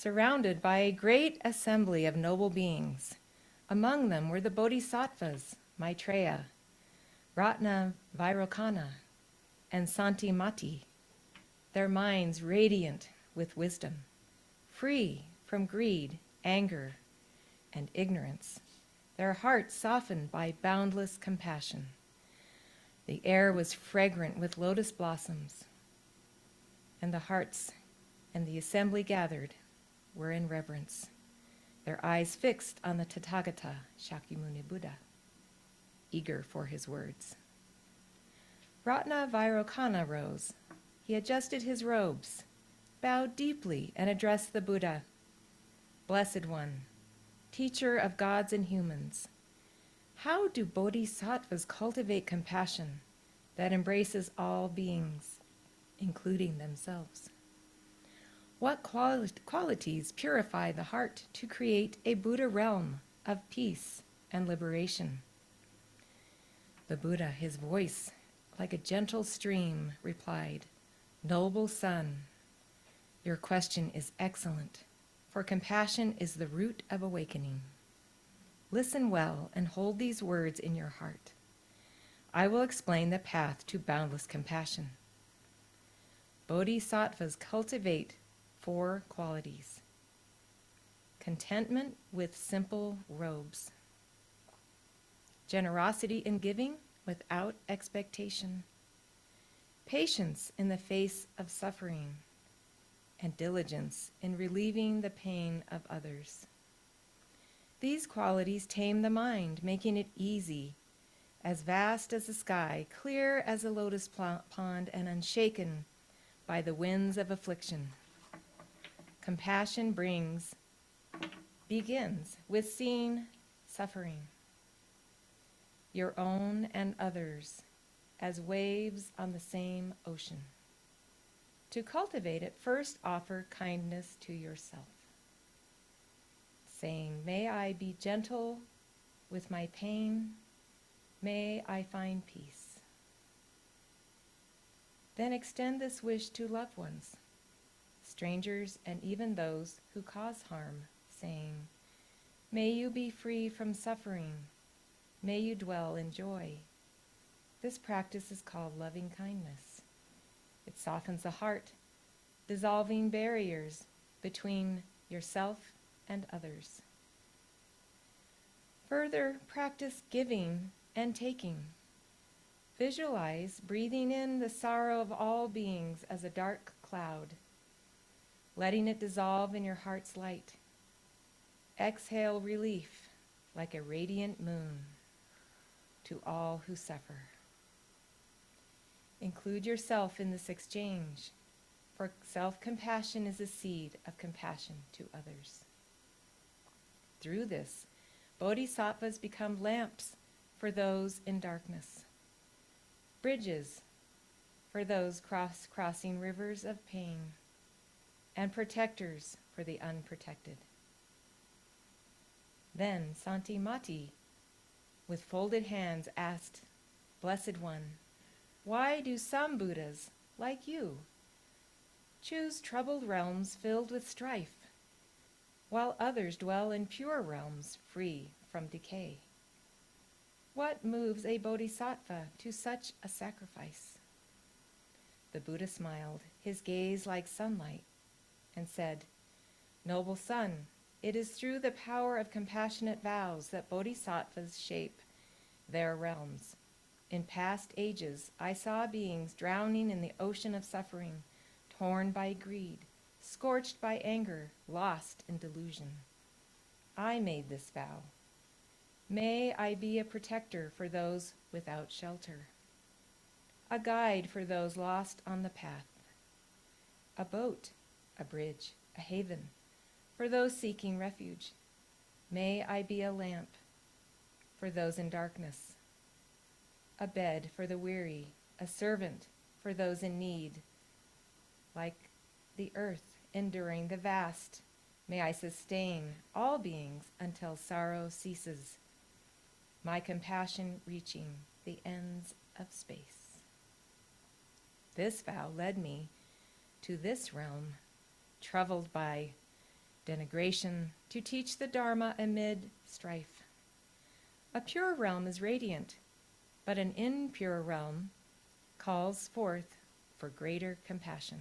surrounded by a great assembly of noble beings. Among them were the Bodhisattvas, Maitreya, Ratna Vairocana, and Santimati, their minds radiant with wisdom, free from greed, anger, and ignorance, their hearts softened by boundless compassion. The air was fragrant with lotus blossoms, and the hearts and the assembly gathered were in reverence, their eyes fixed on the Tathagata, Shakyamuni Buddha, eager for his words. Ratna Vairocana rose. He adjusted his robes, bowed deeply, and addressed the Buddha. Blessed One, teacher of gods and humans, how do bodhisattvas cultivate compassion that embraces all beings, including themselves? What qualities purify the heart to create a Buddha realm of peace and liberation? The Buddha, his voice like a gentle stream, replied, Noble son, your question is excellent, for compassion is the root of awakening. Listen well and hold these words in your heart. I will explain the path to boundless compassion. Bodhisattvas cultivate 4 qualities: contentment with simple robes, generosity in giving without expectation, patience in the face of suffering, and diligence in relieving the pain of others. These qualities tame the mind, making it easy, as vast as the sky, clear as a lotus pond, and unshaken by the winds of affliction. Compassion begins with seeing suffering, your own and others, as waves on the same ocean. To cultivate it, first offer kindness to yourself, saying, may I be gentle with my pain, may I find peace. Then extend this wish to loved ones, strangers, and even those who cause harm, saying, may you be free from suffering, may you dwell in joy. This practice is called loving kindness. It softens the heart, dissolving barriers between yourself and others. Further, practice giving and taking. Visualize breathing in the sorrow of all beings as a dark cloud, letting it dissolve in your heart's light. Exhale relief like a radiant moon to all who suffer. Include yourself in this exchange, for self-compassion is a seed of compassion to others. Through this, bodhisattvas become lamps for those in darkness, bridges for those crossing rivers of pain, and protectors for the unprotected. Then Santimati, with folded hands, asked, Blessed One, why do some Buddhas, like you, choose troubled realms filled with strife, while others dwell in pure realms free from decay? What moves a bodhisattva to such a sacrifice? The Buddha smiled, his gaze like sunlight, and said, Noble son, it is through the power of compassionate vows that bodhisattvas shape their realms. In past ages, I saw beings drowning in the ocean of suffering, torn by greed, scorched by anger, lost in delusion. I made this vow. May I be a protector for those without shelter, a guide for those lost on the path, a boat, a bridge, a haven for those seeking refuge. May I be a lamp for those in darkness, a bed for the weary, a servant for those in need. Like the earth enduring the vast, may I sustain all beings until sorrow ceases, my compassion reaching the ends of space. This vow led me to this realm, troubled by denigration, to teach the Dharma amid strife. A pure realm is radiant, but an impure realm calls forth for greater compassion.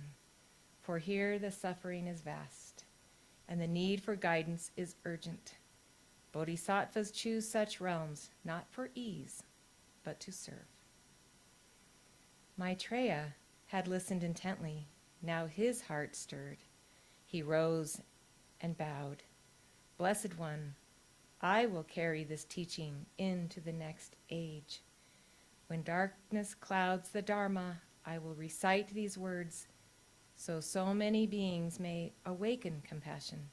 For here the suffering is vast, and the need for guidance is urgent. Bodhisattvas choose such realms, not for ease, but to serve. Maitreya had listened intently. Now his heart stirred. He rose and bowed. Blessed One, I will carry this teaching into the next age. When darkness clouds the Dharma, I will recite these words so many beings may awaken compassion,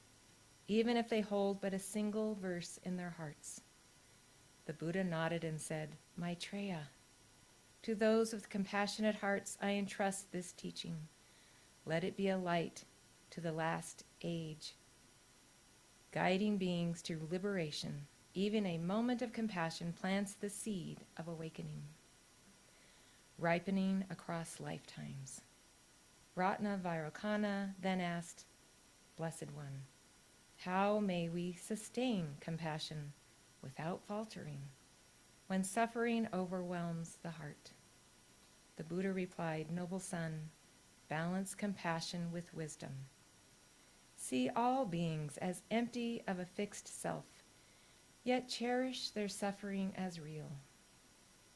even if they hold but a single verse in their hearts. The Buddha nodded and said, Maitreya, to those with compassionate hearts I entrust this teaching. Let it be a light to the last age, guiding beings to liberation. Even a moment of compassion plants the seed of awakening, ripening across lifetimes. Ratna Vairocana then asked, Blessed One, how may we sustain compassion without faltering when suffering overwhelms the heart? The Buddha replied, Noble son, balance compassion with wisdom. See all beings as empty of a fixed self, yet cherish their suffering as real.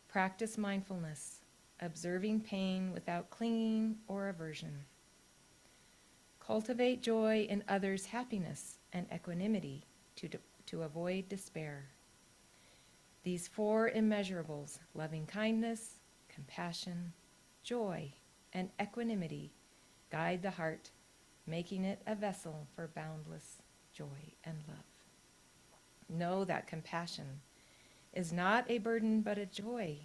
Practice mindfulness, observing pain without clinging or aversion. Cultivate joy in others' happiness and equanimity to avoid despair. These four immeasurables, loving kindness, compassion, joy, and equanimity, guide the heart, making it a vessel for boundless joy and love. Know that compassion is not a burden but a joy.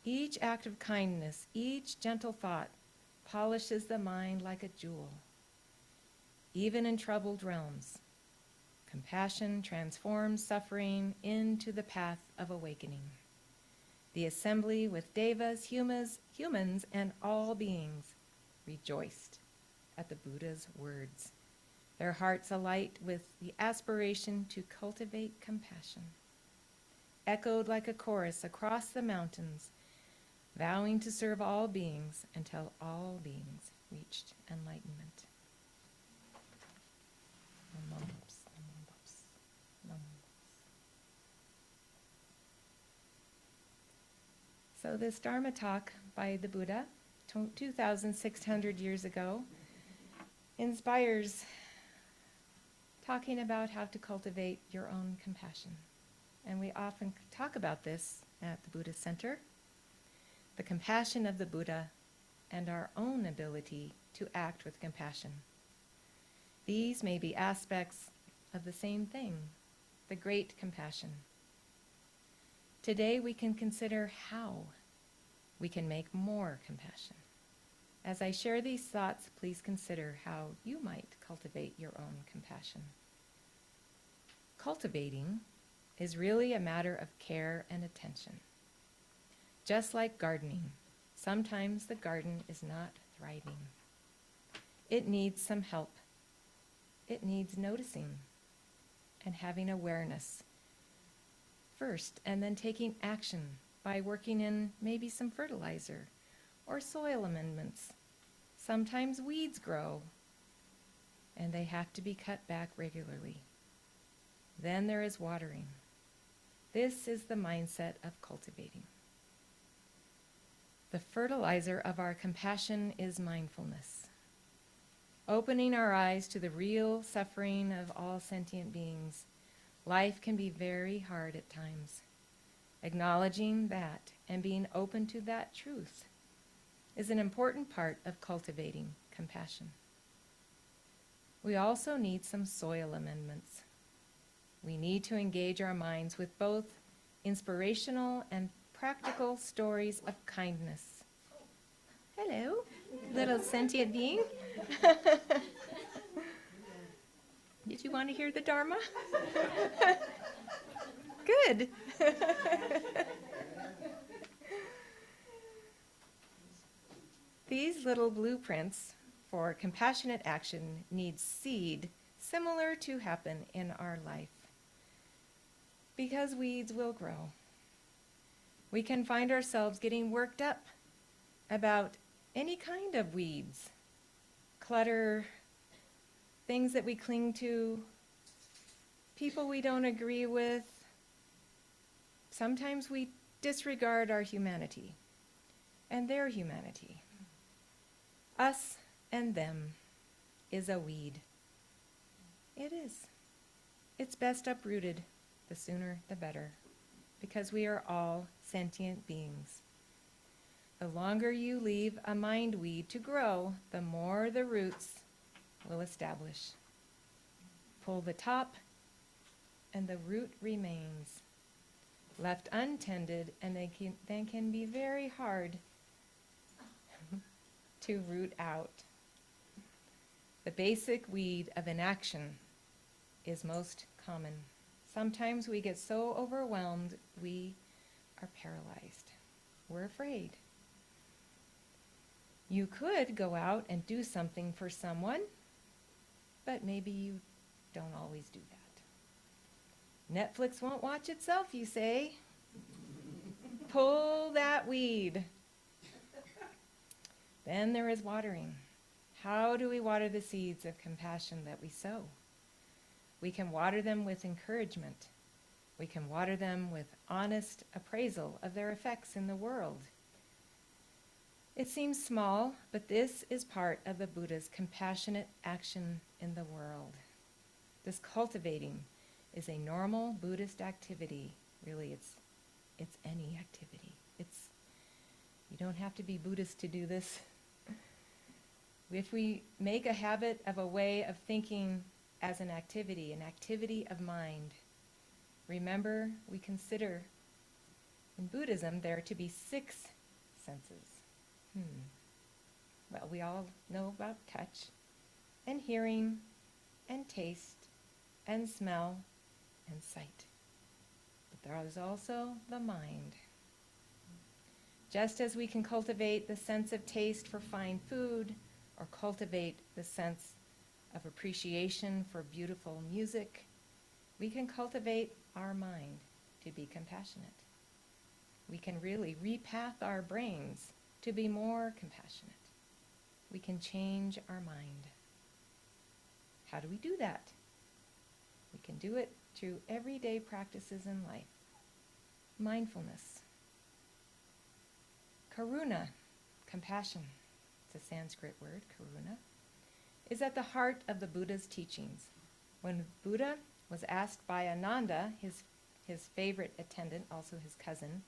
Each act of kindness, each gentle thought, polishes the mind like a jewel. Even in troubled realms, compassion transforms suffering into the path of awakening. The assembly with devas, humans, and all beings rejoiced at the Buddha's words, their hearts alight with the aspiration to cultivate compassion. Echoed like a chorus across the mountains, vowing to serve all beings until all beings reached enlightenment. So this Dharma talk by the Buddha, 2,600 years ago, inspires talking about how to cultivate your own compassion. And we often talk about this at the Buddhist Center, the compassion of the Buddha and our own ability to act with compassion. These may be aspects of the same thing, the great compassion. Today we can consider how we can make more compassion. As I share these thoughts, please consider how you might cultivate your own compassion. Cultivating is really a matter of care and attention. Just like gardening, sometimes the garden is not thriving. It needs some help. It needs noticing and having awareness first, and then taking action by working in maybe some fertilizer or soil amendments. Sometimes weeds grow, and they have to be cut back regularly. Then there is watering. This is the mindset of cultivating. The fertilizer of our compassion is mindfulness, opening our eyes to the real suffering of all sentient beings. Life can be very hard at times. Acknowledging that and being open to that truth is an important part of cultivating compassion. We also need some soil amendments. We need to engage our minds with both inspirational and practical stories of kindness. Hello, little sentient being. Did you want to hear the Dharma? Good. These little blueprints for compassionate action need seed similar to happen in our life. Because weeds will grow. We can find ourselves getting worked up about any kind of weeds, clutter, things that we cling to, people we don't agree with. Sometimes we disregard our humanity and their humanity. Us and them is a weed. It is. It's best uprooted. The sooner the better, because we are all sentient beings. The longer you leave a mind weed to grow, the more the roots will establish. Pull the top, and the root remains. Left untended, and they can be very hard to root out. The basic weed of inaction is most common. Sometimes we get so overwhelmed, we are paralyzed. We're afraid. You could go out and do something for someone, but maybe you don't always do that. Netflix won't watch itself, you say. Pull that weed. Then there is watering. How do we water the seeds of compassion that we sow? We can water them with encouragement. We can water them with honest appraisal of their effects in the world. It seems small, but this is part of the Buddha's compassionate action in the world. This cultivating is a normal Buddhist activity. Really, it's any activity. You don't have to be Buddhist to do this. If we make a habit of a way of thinking as an activity of mind, remember we consider in Buddhism there to be 6 senses. Well, we all know about touch and hearing and taste and smell and sight. But there is also the mind. Just as we can cultivate the sense of taste for fine food, or cultivate the sense of appreciation for beautiful music, we can cultivate our mind to be compassionate. We can really repath our brains to be more compassionate. We can change our mind. How do we do that? We can do it through everyday practices in life. Mindfulness. Karuna, compassion, it's a Sanskrit word, karuna, is at the heart of the Buddha's teachings. When Buddha was asked by Ananda, his favorite attendant, also his cousin,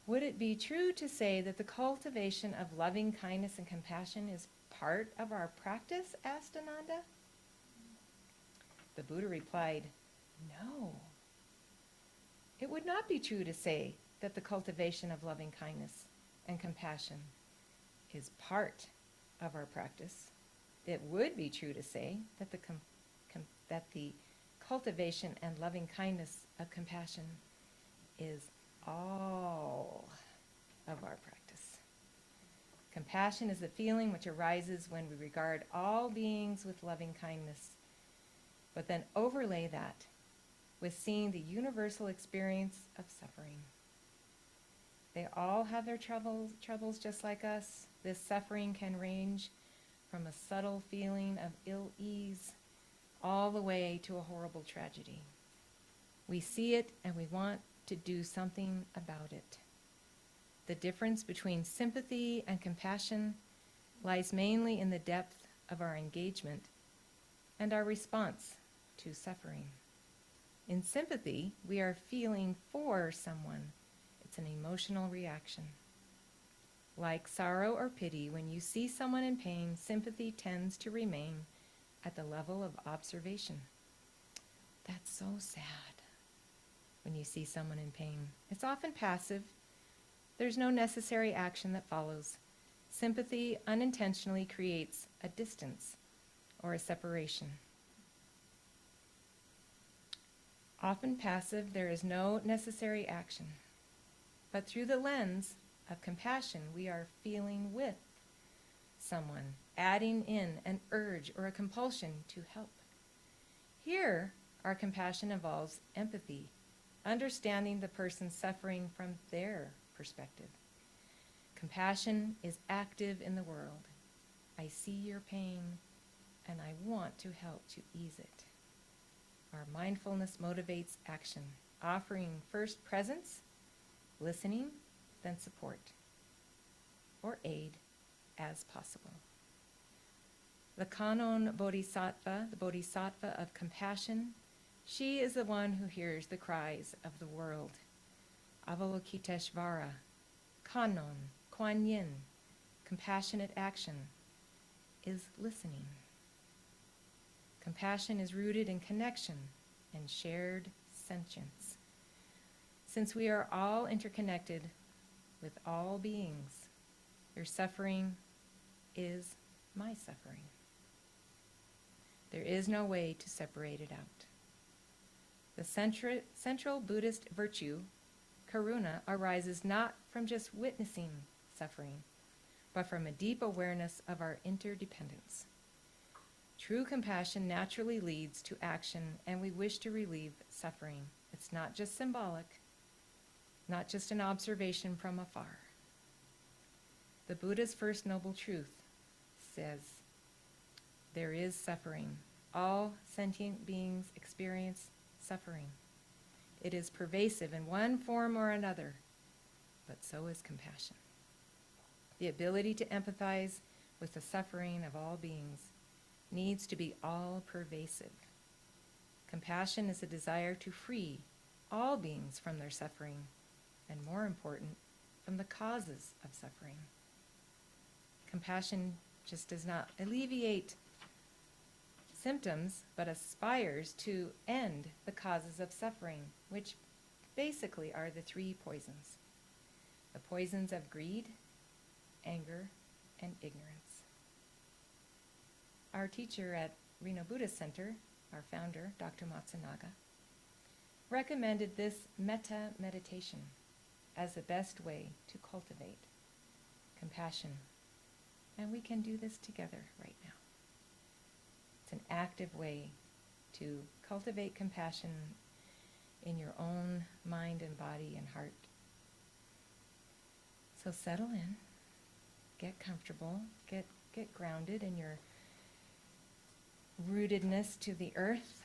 would it be true to say that the cultivation of loving kindness and compassion is part of our practice? Asked Ananda. The Buddha replied, no. It would not be true to say that the cultivation of loving kindness and compassion is part of our practice. It would be true to say that the cultivation and loving kindness of compassion is all of our practice. Compassion is the feeling which arises when we regard all beings with loving kindness, but then overlay that with seeing the universal experience of suffering. They all have their troubles just like us. This suffering can range from a subtle feeling of ill ease all the way to a horrible tragedy. We see it and we want to do something about it. The difference between sympathy and compassion lies mainly in the depth of our engagement and our response to suffering. In sympathy, we are feeling for someone. It's an emotional reaction. Like sorrow or pity, when you see someone in pain, sympathy tends to remain at the level of observation. That's so sad when you see someone in pain. It's often passive. There's no necessary action that follows. Sympathy unintentionally creates a distance or a separation. Often passive, there is no necessary action. But through the lens of compassion, we are feeling with someone, adding in an urge or a compulsion to help. Here, our compassion involves empathy, understanding the person suffering from their perspective. Compassion is active in the world. I see your pain, and I want to help to ease it. Our mindfulness motivates action, offering first presence, listening, then support, or aid as possible. The Kanon Bodhisattva, the Bodhisattva of compassion, she is the one who hears the cries of the world. Avalokiteshvara, Kanon, Kuan Yin, compassionate action, is listening. Compassion is rooted in connection and shared sentience. Since we are all interconnected with all beings, your suffering is my suffering. There is no way to separate it out. The central Buddhist virtue, karuna, arises not from just witnessing suffering, but from a deep awareness of our interdependence. True compassion naturally leads to action, and we wish to relieve suffering. It's not just symbolic, not just an observation from afar. The Buddha's first noble truth says, there is suffering. All sentient beings experience suffering. It is pervasive in one form or another, but so is compassion. The ability to empathize with the suffering of all beings needs to be all-pervasive. Compassion is a desire to free all beings from their suffering, and more important, from the causes of suffering. Compassion just does not alleviate symptoms, but aspires to end the causes of suffering, which basically are the three poisons. The poisons of greed, anger, and ignorance. Our teacher at Reno Buddhist Center, our founder, Dr. Matsunaga, recommended this metta meditation as the best way to cultivate compassion. And we can do this together right now. It's an active way to cultivate compassion in your own mind and body and heart. So settle in, get comfortable, get grounded in your rootedness to the earth.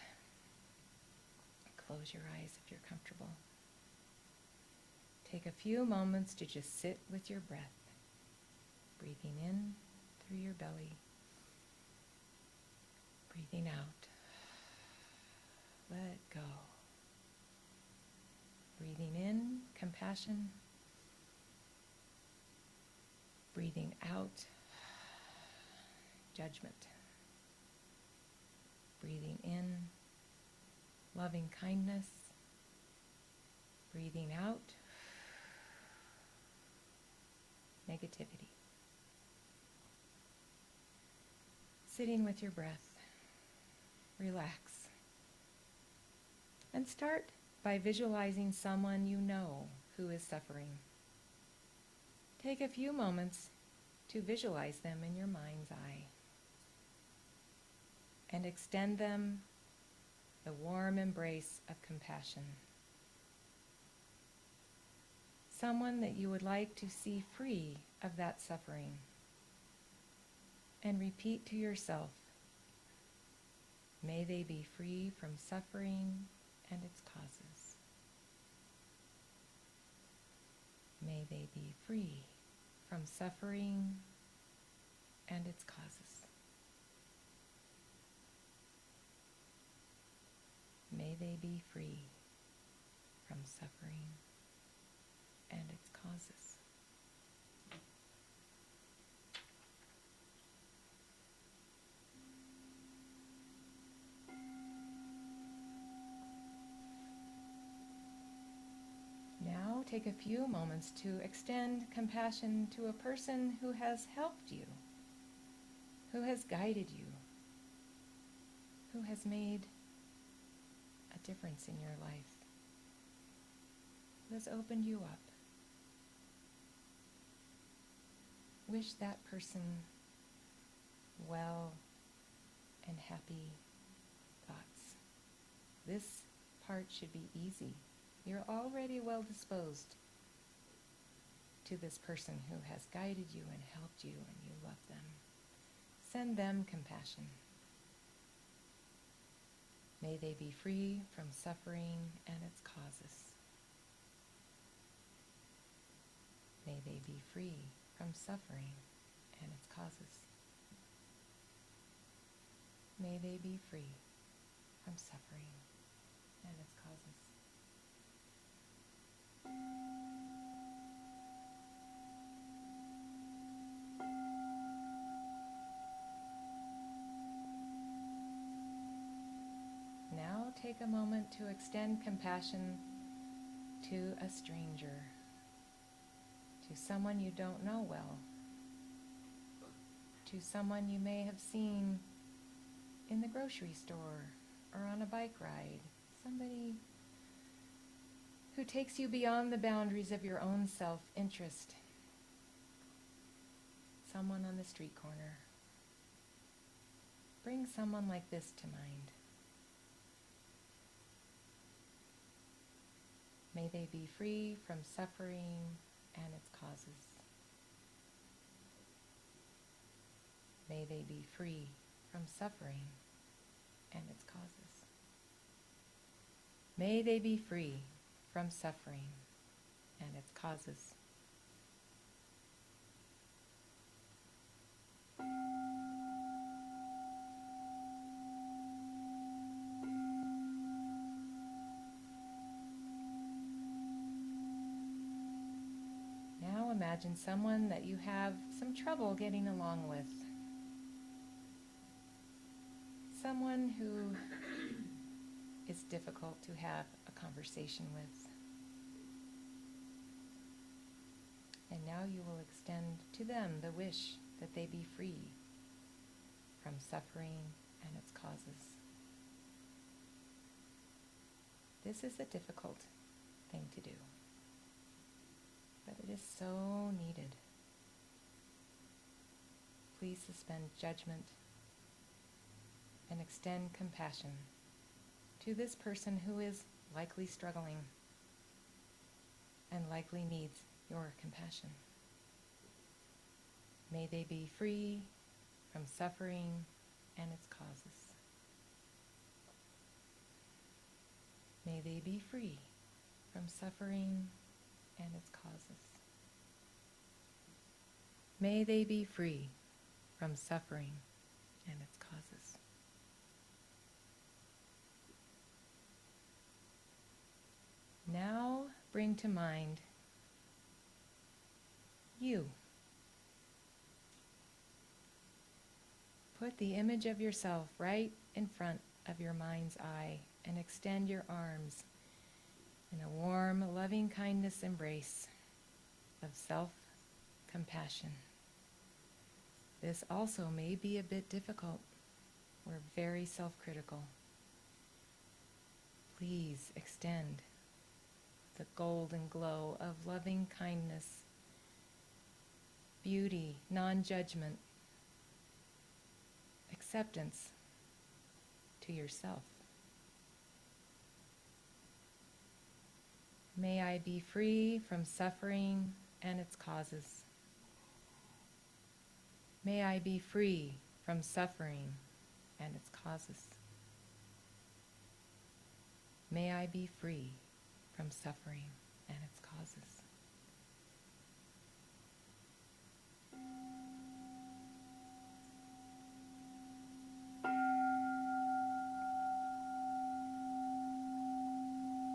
Close your eyes if you're comfortable. Take a few moments to just sit with your breath, breathing in through your belly, breathing out. Let go. Breathing in, compassion. Breathing out, judgment. Breathing in, loving kindness. Breathing out, negativity. Sitting with your breath, relax. And start by visualizing someone you know who is suffering. Take a few moments to visualize them in your mind's eye and extend them the warm embrace of compassion. Someone that you would like to see free of that suffering. And repeat to yourself, may they be free from suffering and its causes. May they be free from suffering and its causes. May they be free from suffering and its causes. Now take a few moments to extend compassion to a person who has helped you, who has guided you, who has made a difference in your life, who has opened you up. Wish that person well and happy thoughts. This part should be easy. You're already well disposed to this person who has guided you and helped you, and you love them. Send them compassion. May they be free from suffering and its causes. May they be free from suffering and its causes. May they be free from suffering and its causes. Now take a moment to extend compassion to a stranger, to someone you don't know well, to someone you may have seen in the grocery store or on a bike ride, somebody who takes you beyond the boundaries of your own self-interest, someone on the street corner. Bring someone like this to mind. May they be free from suffering and its causes. May they be free from suffering and its causes. May they be free from suffering and its causes. Now imagine someone that you have some trouble getting along with. Someone who is difficult to have a conversation with. And now you will extend to them the wish that they be free from suffering and its causes. This is a difficult thing to do, but it is so needed. Please suspend judgment and extend compassion to this person who is likely struggling and likely needs your compassion. May they be free from suffering and its causes. May they be free from suffering and its causes. May they be free from suffering and its causes. Now bring to mind you. Put the image of yourself right in front of your mind's eye and extend your arms in a warm, loving kindness embrace of self-compassion. This also may be a bit difficult. We're very self-critical. Please extend the golden glow of loving kindness, beauty, non-judgment, acceptance to yourself. May I be free from suffering and its causes. May I be free from suffering and its causes. May I be free from suffering and its causes.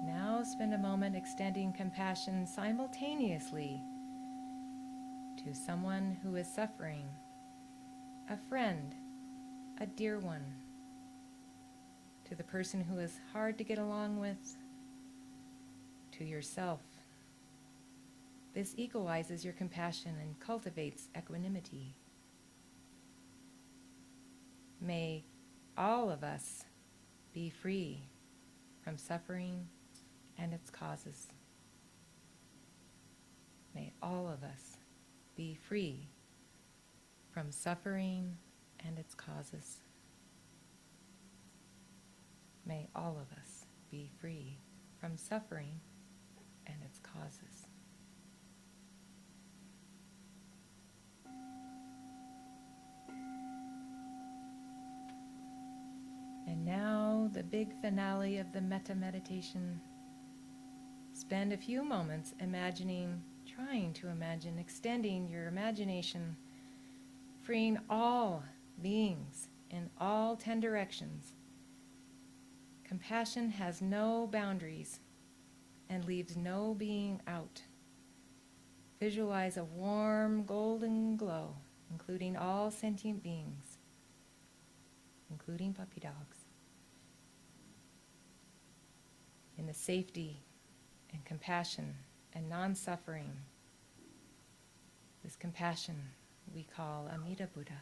Now spend a moment extending compassion simultaneously to someone who is suffering, a friend, a dear one, to the person who is hard to get along with, to yourself. This equalizes your compassion and cultivates equanimity. May all of us be free from suffering and its causes. May all of us be free from suffering and its causes. May all of us be free from suffering and its causes. And now the big finale of the metta meditation. Spend a few moments trying to imagine, extending your imagination, freeing all beings in all 10 directions. Compassion has no boundaries and leaves no being out. Visualize a warm golden glow, including all sentient beings, including puppy dogs, in the safety and compassion and non-suffering. This compassion we call Amida Buddha.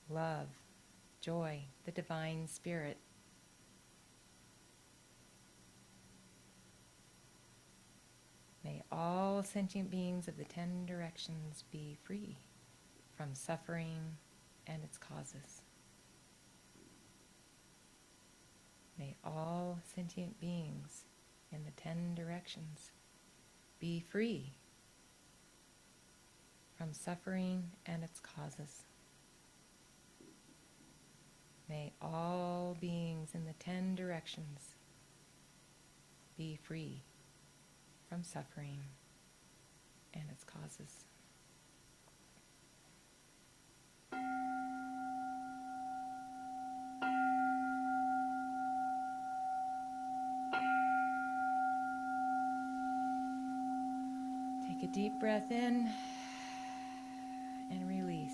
Love, joy, the divine spirit. May all sentient beings of the 10 directions be free from suffering and its causes. May all sentient beings in the 10 directions be free from suffering and its causes. May all beings in the 10 directions be free from suffering and its causes. Take a deep breath in and release.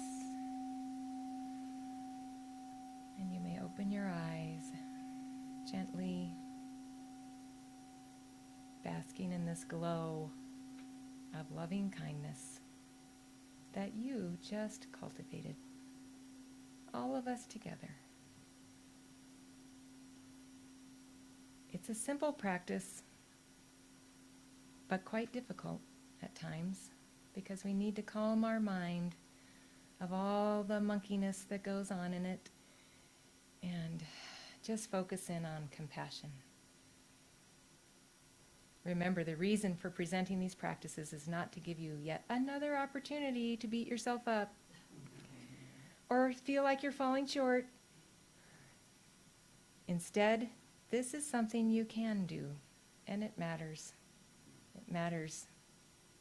And you may open your eyes gently, basking in this glow of loving kindness that you just cultivated, all of us together. It's a simple practice, but quite difficult at times, because we need to calm our mind of all the monkeyness that goes on in it and just focus in on compassion. Remember, the reason for presenting these practices is not to give you yet another opportunity to beat yourself up or feel like you're falling short. Instead, this is something you can do, and it matters. It matters.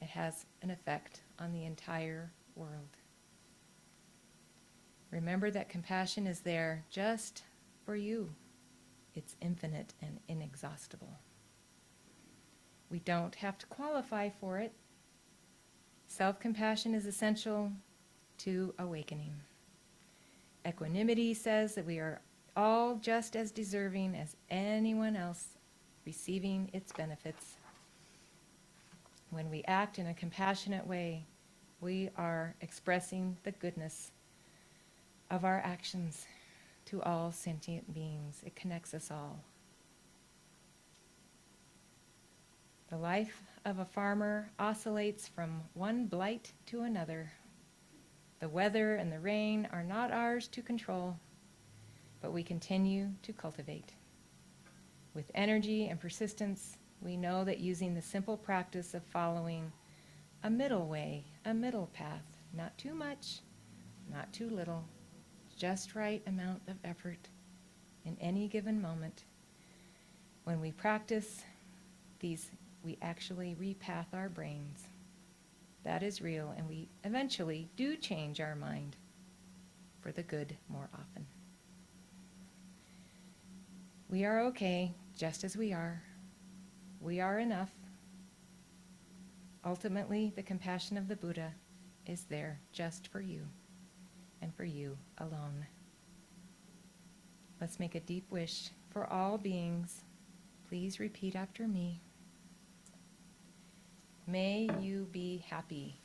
It has an effect on the entire world. Remember that compassion is there just for you. It's infinite and inexhaustible. We don't have to qualify for it. Self-compassion is essential to awakening. Equanimity says that we are all just as deserving as anyone else receiving its benefits. When we act in a compassionate way, we are expressing the goodness of our actions to all sentient beings. It connects us all. The life of a farmer oscillates from one blight to another. The weather and the rain are not ours to control, but we continue to cultivate. With energy and persistence, we know that using the simple practice of following a middle way, a middle path, not too much, not too little, just right amount of effort in any given moment. When we practice these, we actually repath our brains. That is real, and we eventually do change our mind for the good more often. We are okay just as we are. We are enough. Ultimately, the compassion of the Buddha is there just for you and for you alone. Let's make a deep wish for all beings. Please repeat after me. May you be happy.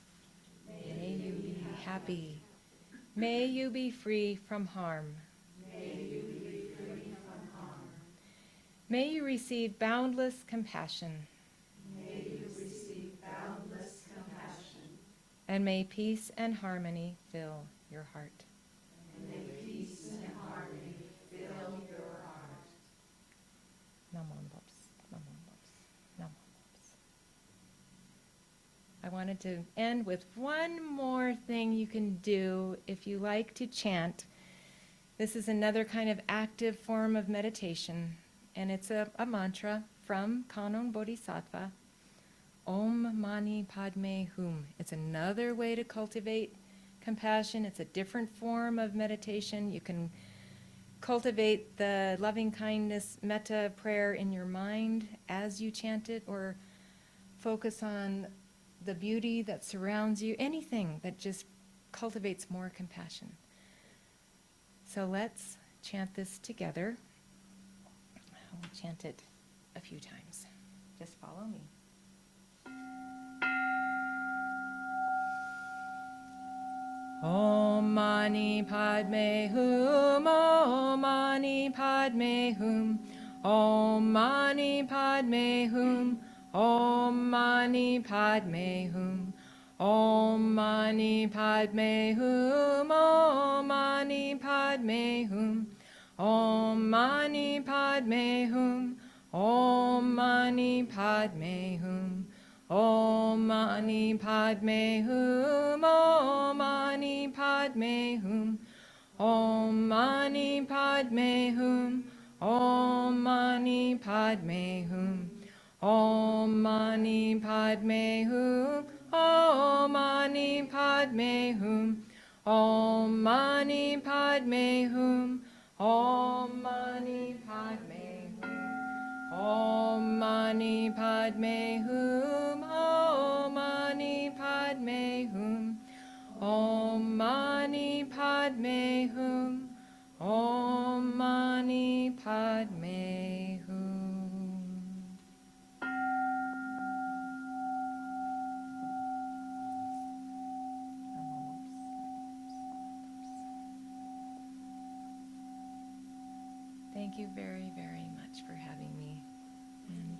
May you be happy. May you be free from harm. May you receive boundless compassion. May you receive boundless compassion. And may peace and harmony fill your heart. Namo Bos, Namo Bos, Namo Bos. I wanted to end with one more thing you can do if you like to chant. This is another kind of active form of meditation, and it's a mantra from Kannon Bodhisattva. Om Mani Padme Hum. It's another way to cultivate compassion. It's a different form of meditation. You can cultivate the loving kindness metta prayer in your mind as you chant it, or focus on the beauty that surrounds you, anything that just cultivates more compassion. So let's chant this together. I'll chant it a few times. Just follow me. Om Mani Padme Hum, Om Mani Padme Hum, Om Mani Padme Hum, Om Mani Padme Hum, Om Mani Padme Hum, Om Mani Padme Hum, Om Mani Padme Hum, Om Mani Padme Hum. Om Mani Padme Hum, Om Mani Padme Hum, Om Mani Padme Hum, Om Mani Padme Hum, Om Mani Padme Hum, Om Mani Padme Hum, Om Mani Padme Hum, Om Mani Padme Hum, Om Mani Padme Hum, Om Mani Padme Hum, Om Mani Padme Hum, Om Mani Padme Hum. Thank you very, very much for having me. And